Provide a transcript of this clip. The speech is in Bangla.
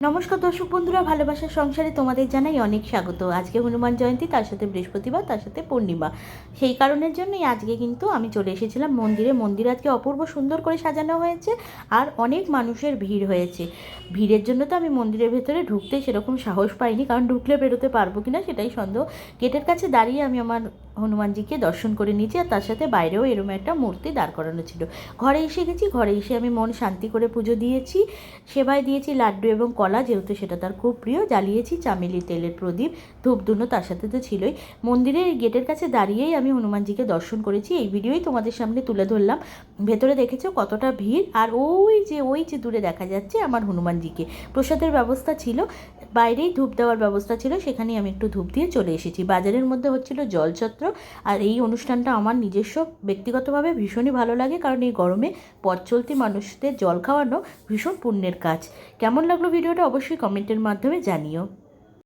নমস্কার দর্শক বন্ধুরা, ভালোবাসার সংসারে তোমাদের জানাই অনেক স্বাগত। আজকে হনুমান জয়ন্তী, তার সাথে বৃহস্পতিবার, তার সাথে পূর্ণিমা। সেই কারণের জন্যই আজকে কিন্তু আমি চলে এসেছিলাম মন্দিরে। মন্দির আজকে অপূর্ব সুন্দর করে সাজানো হয়েছে আর অনেক মানুষের ভিড় হয়েছে। ভিড়ের জন্য তো আমি মন্দিরের ভেতরে ঢুকতে সেরকম সাহস পাইনি, কারণ ঢুকলে বেরোতে পারবো কিনা সেটাই সন্দেহ। গেটের কাছে দাঁড়িয়ে আমি আমার হনুমানজিকে দর্শন করে নিয়েছি, আর তার সাথে বাইরেও এরকম একটা মূর্তি দাঁড় করানো ছিল। ঘরে এসে গেছি, ঘরে এসে আমি মন শান্তি করে পুজো দিয়েছি, সেবায় দিয়েছি লাড্ডু এবং কলা, যেহেতু সেটা তার খুব প্রিয়। জ্বালিয়েছি চামেলি তেলের প্রদীপ, ধূপধুনো তার সাথে তো ছিলই। মন্দিরের গেটের কাছে দাঁড়িয়েই আমি হনুমানজিকে দর্শন করেছি। এই ভিডিওই তোমাদের সামনে তুলে ধরলাম। ভেতরে দেখেছো কতটা ভিড়, আর ওই যে দূরে দেখা যাচ্ছে আমার হনুমানজিকে। প্রসাদের ব্যবস্থা ছিল, বাইরেই ধূপ দেওয়ার ব্যবস্থা ছিল, সেখানেই আমি একটু ধূপ দিয়ে চলে এসেছি। বাজারের মধ্যে হচ্ছিল জলছত্র, আর এই অনুষ্ঠানটা আমার নিজস্ব ব্যক্তিগতভাবে ভীষণই ভালো লাগে, কারণ এই গরমে পথ চলতি মানুষদের জল খাওয়ানো ভীষণ পুণ্যের কাজ। কেমন লাগলো ভিডিওটা অবশ্যই কমেন্টের মাধ্যমে জানিও।